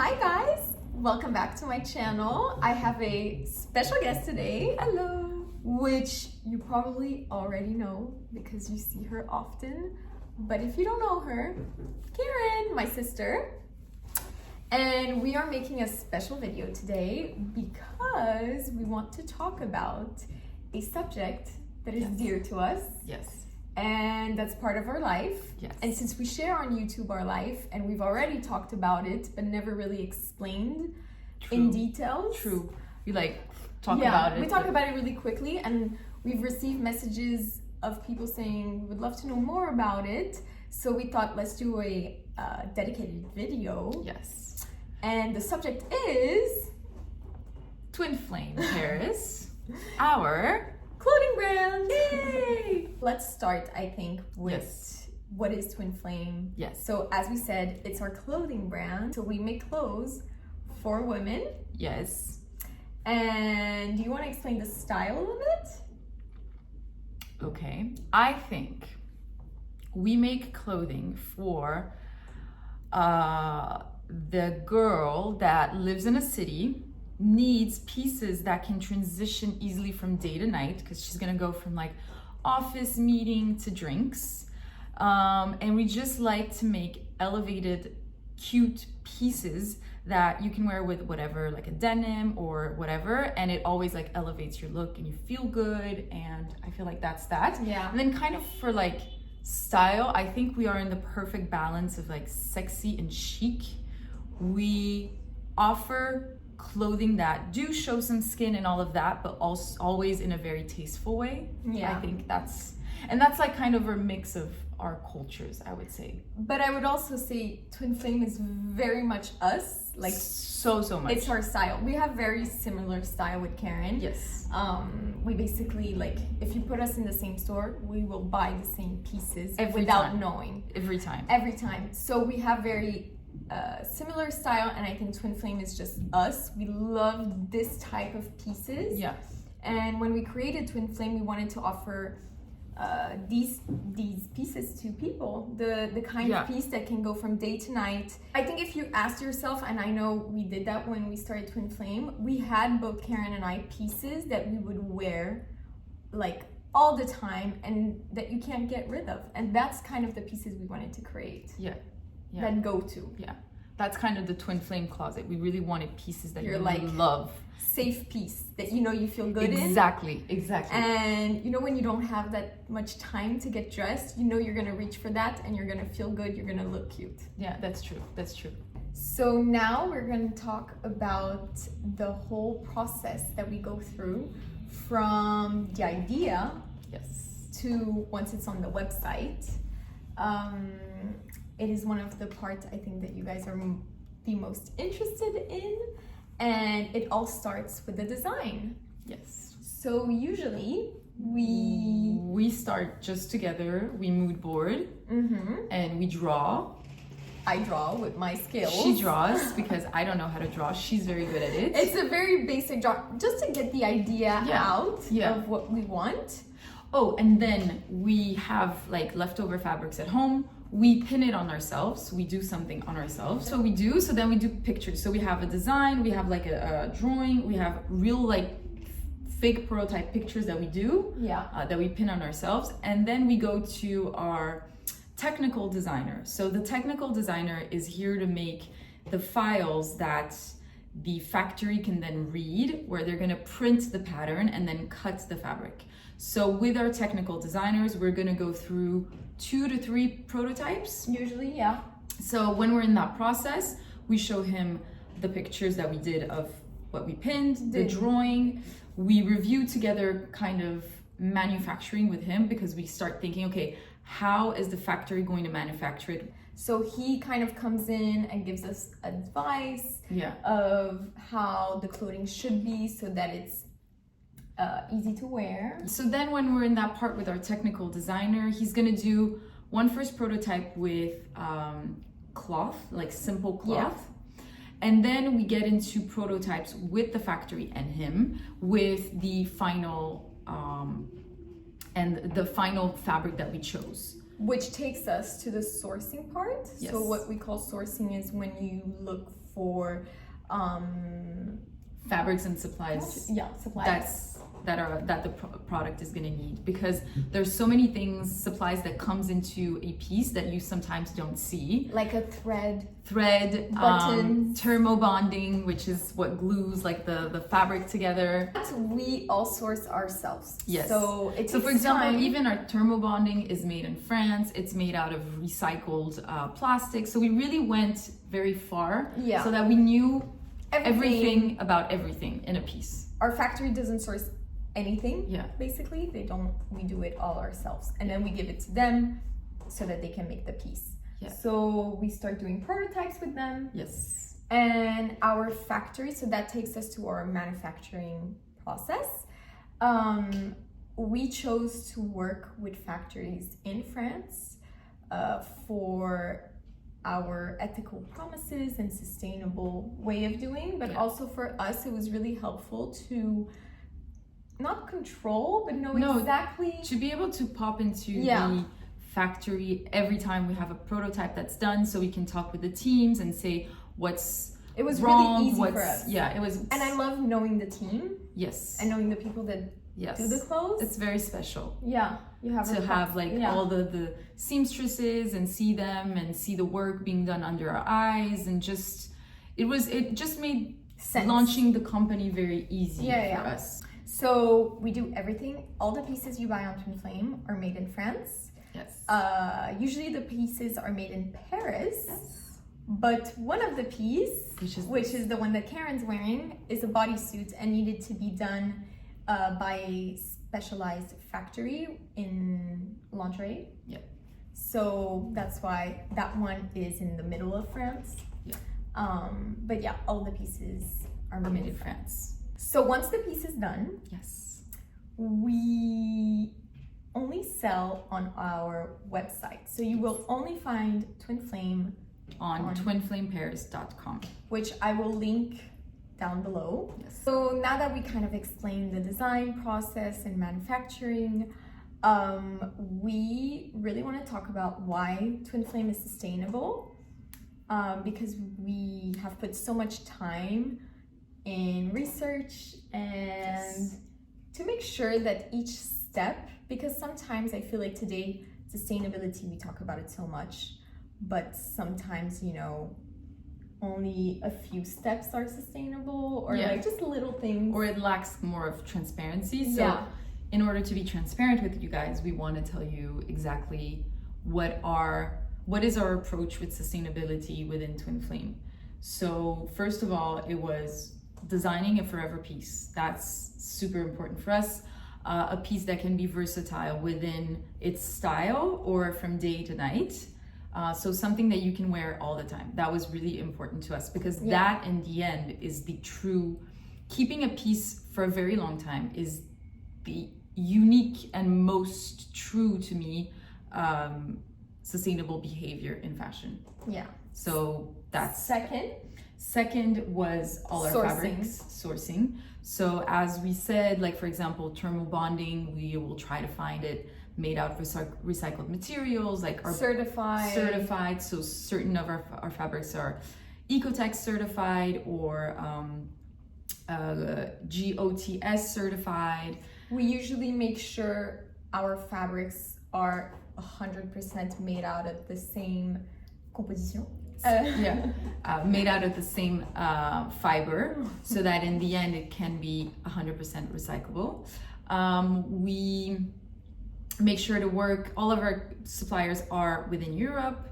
Hi guys, welcome back to my channel. I have a special guest today. Hello. Which you probably already know because you see her often. But if you don't know her, Karen, my sister. And we are making a special video today because we want to talk about a subject that is dear to us. Yes. And that's part of our life. Yes. And since we share on YouTube our life, and we've already talked about it, but never really explained in details. True. We talk about it. We talk about it really quickly, and we've received messages of people saying we would love to know more about it. So we thought, let's do a dedicated video. Yes. And the subject is Twinflame Paris, our clothing brand. Yay! Let's start, I think, with what is Twinflame. Yes. So as we said, it's our clothing brand. So we make clothes for women. Yes. And do you want to explain the style of it? Okay. I think we make clothing for the girl that lives in a city, needs pieces that can transition easily from day to night, because she's gonna go from office meeting to drinks, and we just like to make elevated, cute pieces that you can wear with whatever, like a denim or whatever, and it always elevates your look and you feel good. And I feel like that's that. Yeah. And then kind of for style, I think we are in the perfect balance of sexy and chic. We offer clothing that do show some skin and all of that, but also always in a very tasteful way. Yeah. I think that's kind of a mix of our cultures, I would say. But I would also say Twinflame is very much us. So much. It's our style. We have very similar style with Karen. Yes. We basically if you put us in the same store, we will buy the same pieces without knowing. Every time. Every time. So we have very similar style, and I think Twinflame is just us. We love this type of pieces. Yeah. And when we created Twinflame, we wanted to offer these pieces to people, the kind of piece that can go from day to night. I think if you asked yourself, and I know we did that when we started Twinflame, we had both Karen and I pieces that we would wear all the time and that you can't get rid of, and that's kind of the pieces we wanted to create. That go to. Yeah, that's kind of the Twinflame closet. We really wanted pieces that you love. Safe piece that you feel good in. Exactly. And when you don't have that much time to get dressed, you're gonna reach for that and you're gonna feel good, you're gonna look cute. Yeah, that's true. So now we're gonna talk about the whole process that we go through from the idea to once it's on the website. It is one of the parts I think that you guys are the most interested in. And it all starts with the design. Yes. So usually we start just together. We mood board and we draw. I draw with my skills. She draws because I don't know how to draw. She's very good at it. It's a very basic draw, just to get the idea out of what we want. Oh, and then we have leftover fabrics at home. We pin it on ourselves. We do something on ourselves. So then we do pictures. So we have a design, we have a drawing, we have real fake prototype pictures that we do, that we pin on ourselves. And then we go to our technical designer. So the technical designer is here to make the files that the factory can then read, where they're gonna print the pattern and then cut the fabric. So with our technical designers, we're gonna go through 2 to 3 prototypes. Usually, yeah. So when we're in that process, we show him the pictures that we did of what we pinned, the drawing. We review together kind of manufacturing with him, because we start thinking, okay, how is the factory going to manufacture it? So he kind of comes in and gives us advice of how the clothing should be so that it's easy to wear. So then when we're in that part with our technical designer, he's gonna do one first prototype with cloth, simple cloth. And then we get into prototypes with the factory and him with the final fabric that we chose. Which takes us to the sourcing part. Yes. So what we call sourcing is when you look for fabrics and supplies. Yeah, supplies. That the product is going to need, because there's so many things, supplies that comes into a piece that you sometimes don't see, like a thread, buttons, thermo bonding, which is what glues like the fabric together. We all source ourselves. Yes. So for example, even our thermo bonding is made in France. It's made out of recycled plastic. So we really went very far, so that we knew everything about everything in a piece. Our factory doesn't source anything, basically. We do it all ourselves, and then we give it to them so that they can make the piece. So we start doing prototypes with them, and our factory, so that takes us to our manufacturing process. We chose to work with factories in France for our ethical promises and sustainable way of doing, but also for us it was really helpful to not control, but know exactly, to be able to pop into the factory every time we have a prototype that's done, so we can talk with the teams and say what's wrong, really easy for us. It was. And I love knowing the team. Yes. And knowing the people that do the clothes. It's very special. Yeah. You have to have all the seamstresses and see them and see the work being done under our eyes, and it just made sense. Launching the company very easy for us. So we do everything. All the pieces you buy on Twinflame are made in France. Yes. Usually the pieces are made in Paris. Yes. But one of the pieces, which is the one that Karen's wearing, is a bodysuit and needed to be done by a specialized factory in lingerie. Yeah. So that's why that one is in the middle of France. Yeah. But yeah, all the pieces are made in France. So once the piece is done, we only sell on our website. So you will only find Twinflame on twinflameparis.com, which I will link down below. Yes. So now that we kind of explained the design process and manufacturing, we really want to talk about why Twinflame is sustainable, because we have put so much time in research and to make sure that each step, because sometimes I feel like today sustainability, we talk about it so much, but sometimes, only a few steps are sustainable, or like just little things, or it lacks more of transparency. So in order to be transparent with you guys, we want to tell you exactly what is our approach with sustainability within Twinflame. So first of all, it was designing a forever piece. That's super important for us. A piece that can be versatile within its style or from day to night. So something that you can wear all the time. That was really important to us, because that in the end is the true, keeping a piece for a very long time is the unique and most true to me sustainable behavior in fashion. Yeah. So that's Second was all our fabrics sourcing. So as we said, like for example, thermal bonding, we will try to find it made out of recycled materials, like our certified. So certain of our fabrics are Ecotex certified or GOTS certified. We usually make sure our fabrics are 100% made out of the same composition. Made out of the same fiber, so that in the end it can be 100% recyclable. We make sure to work, all of our suppliers are within Europe,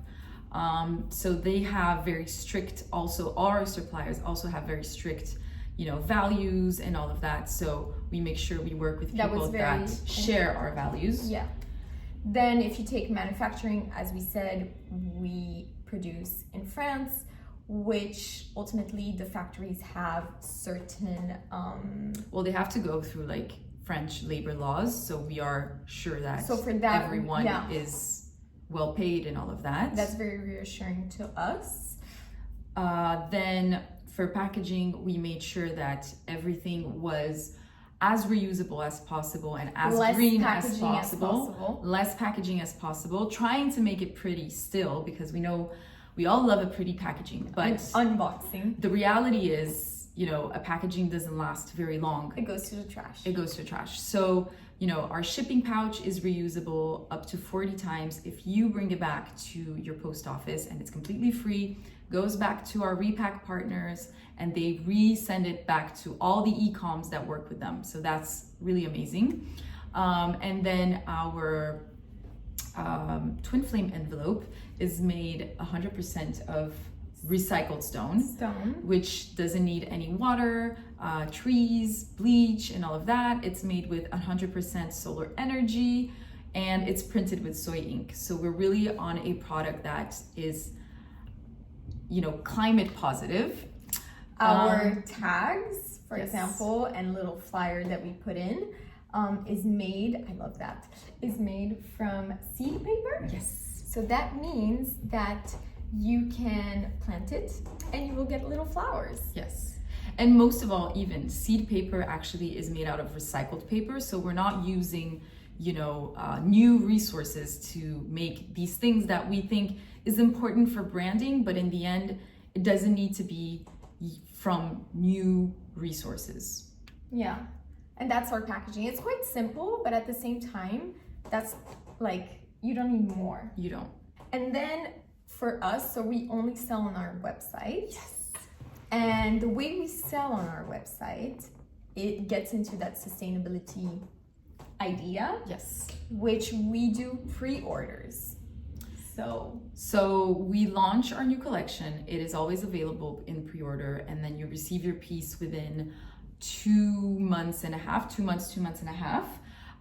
so they have very strict, also our suppliers also have very strict values and all of that, so we make sure we work with people that share our values. Then if you take manufacturing, as we said, we produce in France, which ultimately the factories have certain they have to go through like French labor laws, so we are sure that, everyone is well paid and all of that. That's very reassuring to us. Then for packaging, we made sure that everything was as reusable as possible and as green as possible. Less packaging as possible, trying to make it pretty still, because we know We all love a pretty packaging, but unboxing. the reality is, a packaging doesn't last very long. It goes to the trash. It goes to the trash. So, our shipping pouch is reusable up to 40 times. If you bring it back to your post office and it's completely free, goes back to our repack partners and they resend it back to all the e-coms that work with them. So that's really amazing. And then our Twinflame envelope is made 100% of recycled stone, which doesn't need any water, trees, bleach, and all of that. It's made with 100% solar energy, and it's printed with soy ink. So we're really on a product that is, climate positive. Our tags, for example, and little flyer that we put in is made, I love that, is made from seed paper. Yes. So that means that you can plant it and you will get little flowers. Yes. And most of all, even seed paper actually is made out of recycled paper. So we're not using, new resources to make these things that we think is important for branding. But in the end, it doesn't need to be from new resources. Yeah. And that's our packaging. It's quite simple, but at the same time, that's like, you don't need more. You don't. And then for us, so we only sell on our website. Yes. And the way we sell on our website, it gets into that sustainability idea. Yes. Which we do pre-orders. So we launch our new collection. It is always available in pre-order, and then you receive your piece within 2 months and a half, 2 months, 2 months and a half.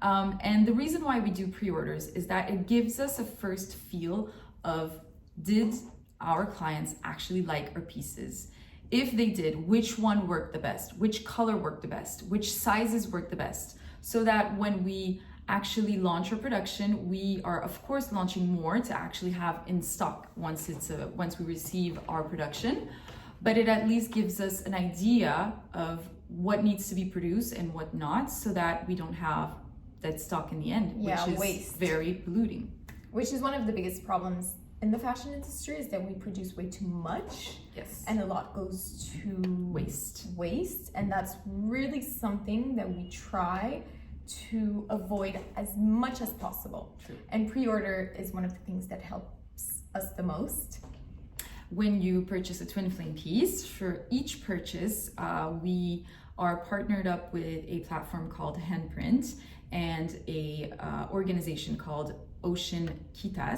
And the reason why we do pre-orders is that it gives us a first feel of, did our clients actually like our pieces? If they did, which one worked the best? Which color worked the best? Which sizes worked the best? So that when we actually launch our production, we are of course launching more to actually have in stock once we receive our production. But it at least gives us an idea of what needs to be produced and what not, so that we don't have that stock in the end, which is waste. Very polluting. Which is one of the biggest problems in the fashion industry, is that we produce way too much. Yes. And a lot goes to waste. And that's really something that we try to avoid as much as possible. True. And pre-order is one of the things that helps us the most. When you purchase a Twinflame piece, for each purchase, we are partnered up with a platform called Handprint and a organization called Ocean Kita,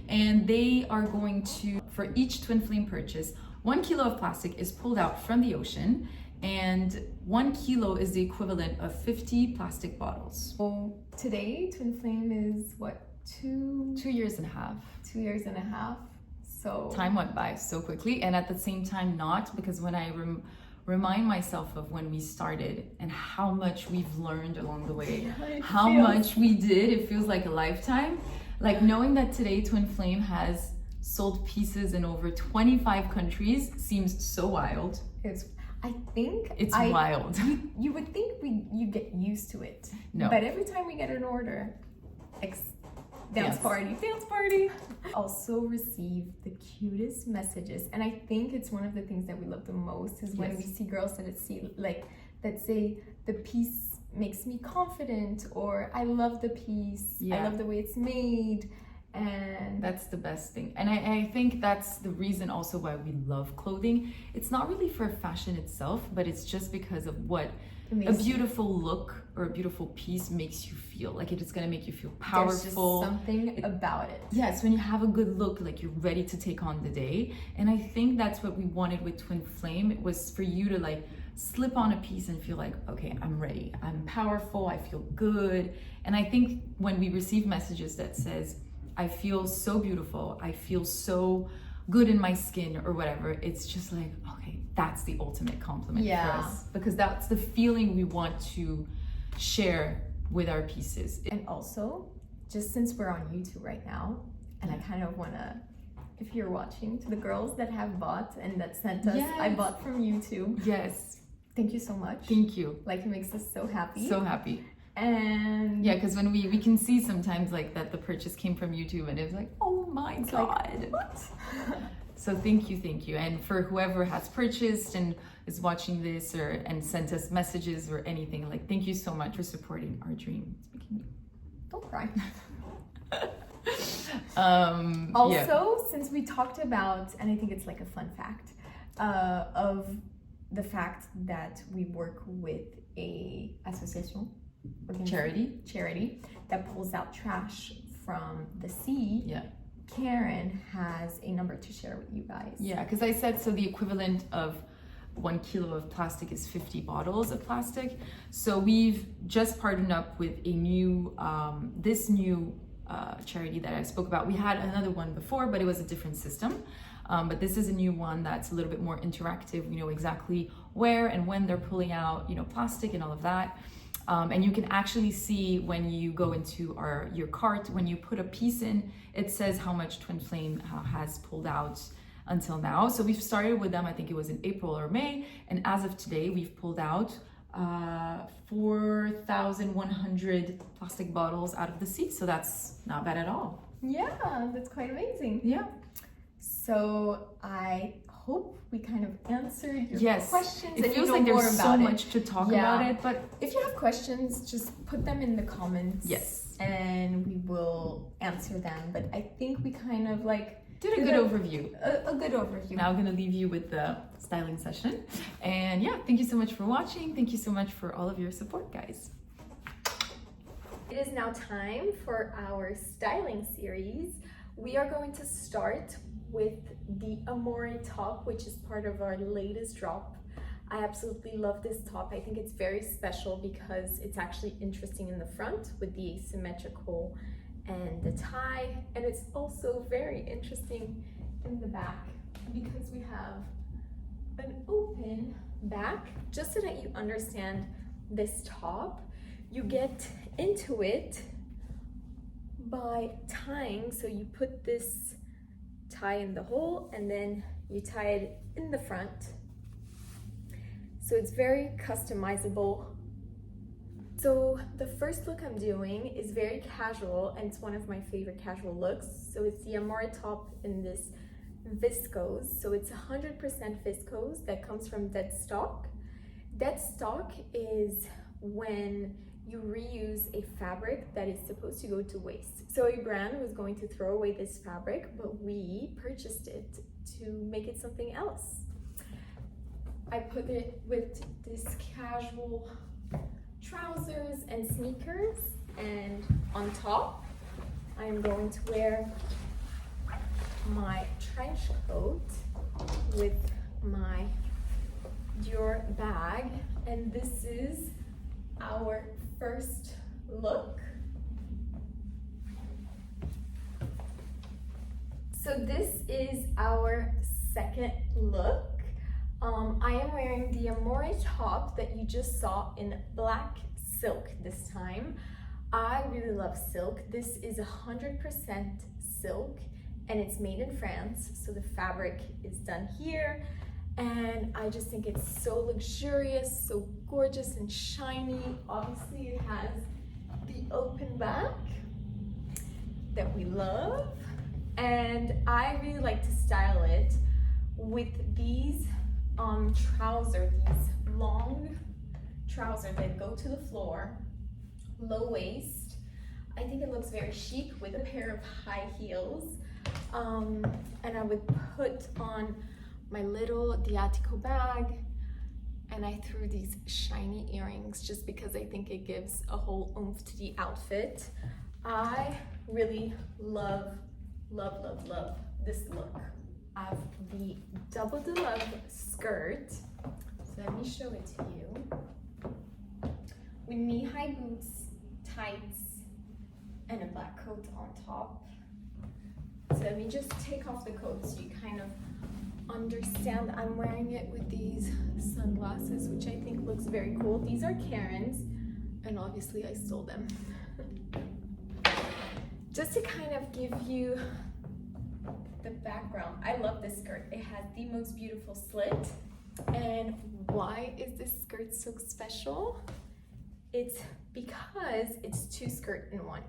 and they are going to, for each Twinflame purchase, 1 kilo of plastic is pulled out from the ocean, and 1 kilo is the equivalent of 50 plastic bottles. So today, Twinflame is what, 2 years and a half. 2 years and a half. So time went by so quickly, and at the same time not, because when I remind myself of when we started and how much we've learned along the way, how much we did, it feels like a lifetime. Like knowing that today Twinflame has sold pieces in over 25 countries seems so wild. I think it's wild. You would think you get used to it. No. But every time we get an order, dance party. Also receive the cutest messages, and I think it's one of the things that we love the most is when we see girls that say the piece makes me confident, or I love the piece, I love the way it's made. And that's the best thing. And I think that's the reason also why we love clothing. It's not really for fashion itself, but it's just because of what a beautiful look or a beautiful piece makes you feel. Like it's going to make you feel powerful. There's just something about it. Yes, when you have a good look, like you're ready to take on the day. And I think that's what we wanted with Twinflame. It was for you to like slip on a piece and feel like, okay, I'm ready. I'm powerful. I feel good. And I think when we receive messages that says, I feel so beautiful, I feel so good in my skin or whatever, it's just like, okay, that's the ultimate compliment for us, because that's the feeling we want to share with our pieces. And also, just since we're on YouTube right now, and I kind of want to, if you're watching, to the girls that have bought and that sent us, I bought from YouTube. Yes. Thank you so much. Thank you. Like, it makes us so happy. So happy. And yeah, because when we can see sometimes like that the purchase came from YouTube, and it's like, oh my It's God. like, what? So thank you. And for whoever has purchased and is watching this and sent us messages or anything, like, thank you so much for supporting our dream. Don't cry. Yeah. Since we talked about, and I think it's like a fun fact, of the fact that we work with a association, charity that pulls out trash from the sea. Yeah. Karen has a number to share with you guys. Yeah, because I said, so the equivalent of 1 kilo of plastic is 50 bottles of plastic. So we've just partnered up with a new, this new charity that I spoke about. We had another one before, but it was a different system. But this is a new one that's a little bit more interactive. We know exactly where and when they're pulling out, plastic and all of that. And you can actually see when you go into your cart, when you put a piece in, it says how much Twinflame has pulled out until now. So we've started with them, I think it was in April or May. And as of today, we've pulled out 4,100 plastic bottles out of the sea. So that's not bad at all. Yeah, that's quite amazing. Yeah. So I hope we kind of answered your questions. It feels like there's so much to talk about it, but if you have questions, just put them in the comments. Yes. And we will answer them. But I think we kind of did a good overview. A good overview. Now I'm gonna leave you with the styling session. And yeah, thank you so much for watching. Thank you so much for all of your support, guys. It is now time for our styling series. We are going to start with the Amore top, which is part of our latest drop. I absolutely love this top. I think it's very special because it's actually interesting in the front with the asymmetrical and the tie, and it's also very interesting in the back because we have an open back. Just so that you understand this top, you get into it by tying. So you put this tie in the hole and then you tie it in the front. So it's very customizable. So the first look I'm doing is very casual, and it's one of my favorite casual looks. So it's the Amore top in this viscose. So it's 100% viscose that comes from dead stock. Dead stock is when you reuse a fabric that is supposed to go to waste. So a brand was going to throw away this fabric, but we purchased it to make it something else. I put it with this casual trousers and sneakers, and on top I am going to wear my trench coat with my Dior bag, and this is our first look. So this is our second look. I am wearing the Amore top that you just saw in black silk this time. I really love silk. This is 100% silk and it's made in France. So the fabric is done here. And I just think it's so luxurious, so gorgeous and shiny. Obviously it has the open back that we love. And I really like to style it with these trousers, these long trousers that go to the floor, low waist. I think it looks very chic with a pair of high heels. And I would put on my little Diatico bag, and I threw these shiny earrings just because I think it gives a whole oomph to the outfit. I really love this look. I have the double de love skirt, so let me show it to you, with knee-high boots, tights, and a black coat on top. So let me just take off the coat so you kind of understand. I'm wearing it with these sunglasses, which I think looks very cool. These are Karen's, and obviously I stole them. Just to kind of give you the background, I love this skirt. It has the most beautiful slit. And why is this skirt so special? It's because it's two skirts in one.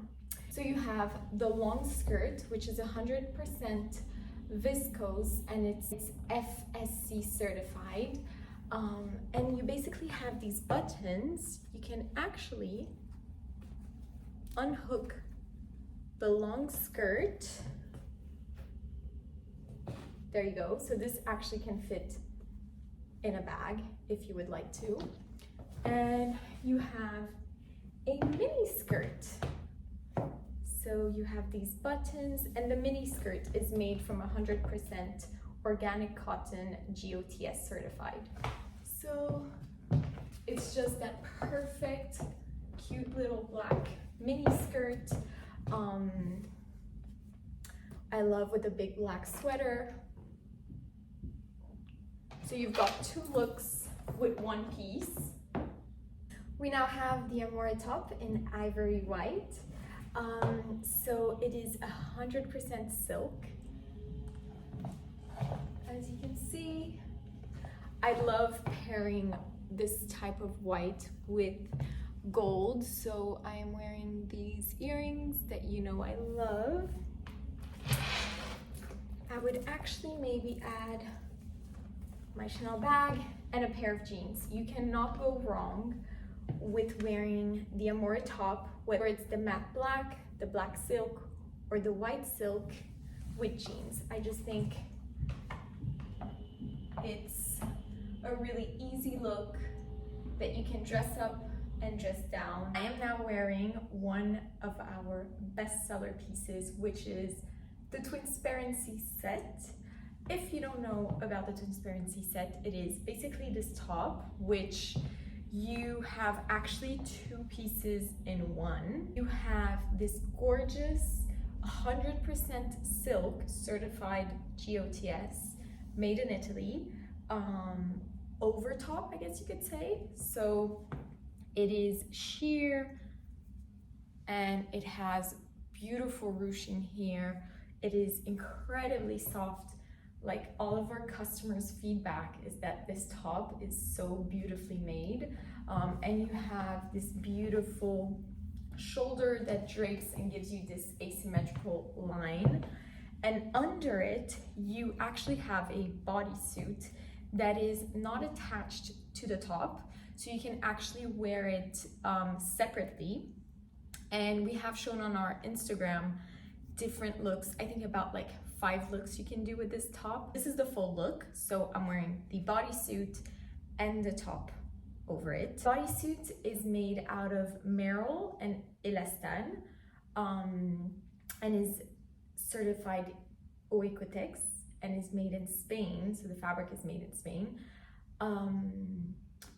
So you have the long skirt, which is 100% viscose, and it's FSC certified. And you basically have these buttons. You can actually unhook the long skirt. There you go. So this actually can fit in a bag if you would like to. And you have a mini skirt. So you have these buttons, and the mini skirt is made from 100% organic cotton, GOTS certified. So it's just that perfect, cute little black mini skirt. I love with a big black sweater. So you've got two looks with one piece. We now have the Amore top in ivory white. So it is 100% silk. As you can see, I love pairing this type of white with gold. So I am wearing these earrings that you know I love. I would actually maybe add my Chanel bag and a pair of jeans. You cannot go wrong with wearing the Amore top, whether it's the matte black, the black silk, or the white silk with jeans. I just think it's a really easy look that you can dress up and dress down. I am now wearing one of our bestseller pieces, which is the Twinsparency set. If you don't know about the Twinsparency set, it is basically this top, which you have actually two pieces in one. You have this gorgeous 100% silk certified GOTS made in Italy over top, I guess you could say. So it is sheer and it has beautiful ruching here. It is incredibly soft. Like, all of our customers' feedback is that this top is so beautifully made. And you have this beautiful shoulder that drapes and gives you this asymmetrical line. And under it, you actually have a bodysuit that is not attached to the top. So you can actually wear it separately. And we have shown on our Instagram different looks, I think about like 5 looks you can do with this top. This is the full look. So I'm wearing the bodysuit and the top over it. Bodysuit is made out of merle and elastane and is certified Oecotex and is made in Spain. So the fabric is made in Spain.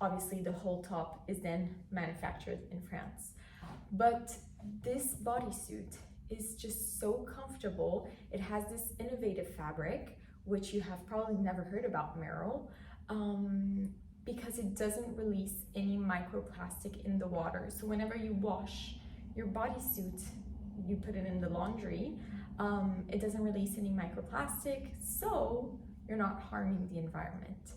Obviously the whole top is then manufactured in France. But this bodysuit is just so comfortable. It has this innovative fabric, which you have probably never heard about, merle, because it doesn't release any microplastic in the water. So whenever you wash your bodysuit, you put it in the laundry, it doesn't release any microplastic, so you're not harming the environment.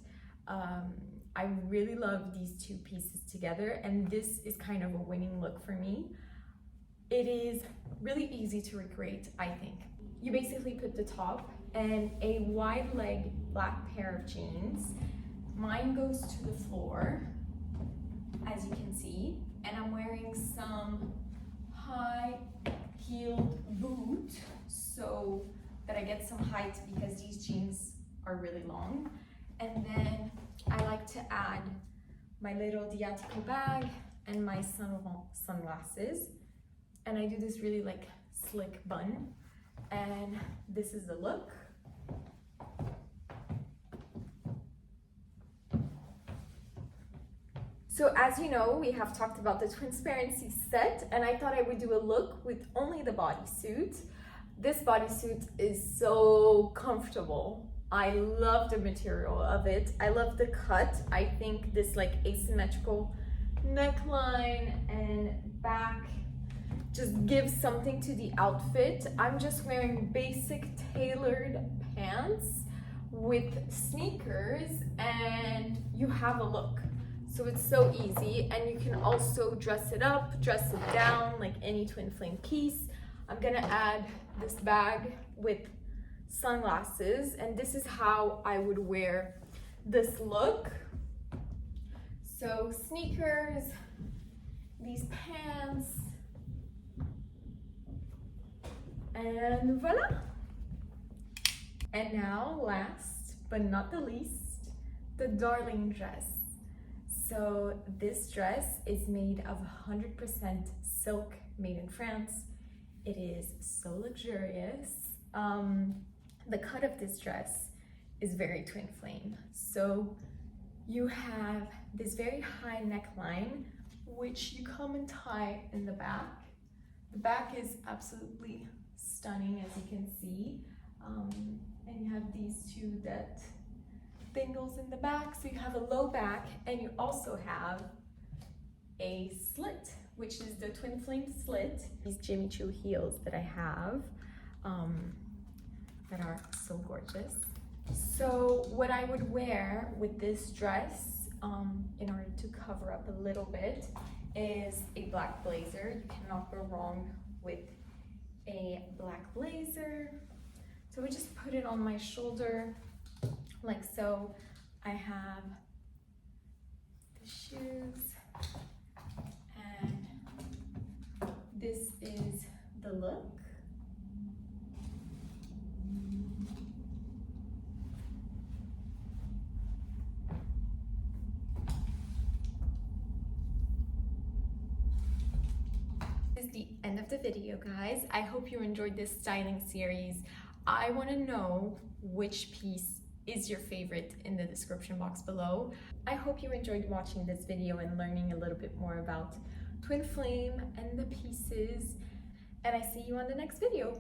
I really love these two pieces together, and this is kind of a winning look for me. It is really easy to recreate, I think. You basically put the top and a wide leg black pair of jeans. Mine goes to the floor, as you can see, and I'm wearing some high heeled boot so that I get some height because these jeans are really long. And then I like to add my little Diatico bag and my Saint Laurent sunglasses. And I do this really like slick bun. And this is the look. So as you know, we have talked about the Twinsparency set, and I thought I would do a look with only the bodysuit. This bodysuit is so comfortable. I love the material of it. I love the cut. I think this like asymmetrical neckline and back just gives something to the outfit. I'm just wearing basic tailored pants with sneakers and you have a look. So it's so easy, and you can also dress it up, dress it down like any Twinflame piece. I'm gonna add this bag with sunglasses, and this is how I would wear this look. So sneakers, these pants, and voila. And now, last but not the least, the darling dress. So this dress is made of 100% silk, made in France. It is so luxurious. The cut of this dress is very Twinflame. So you have this very high neckline, which you come and tie in the back. The back is absolutely stunning, as you can see. And you have these two that bangles in the back, so you have a low back, and you also have a slit, which is the Twinflame slit. These Jimmy Choo heels that I have that are so gorgeous. So what I would wear with this dress in order to cover up a little bit is a black blazer. You cannot go wrong with a black blazer. So we just put it on my shoulder like so. I have the shoes, and this is the look. This is the end of the video, guys. I hope you enjoyed this styling series. I want to know which piece is your favorite in the description box below. I hope you enjoyed watching this video and learning a little bit more about Twinflame and the pieces, and I see you on the next video.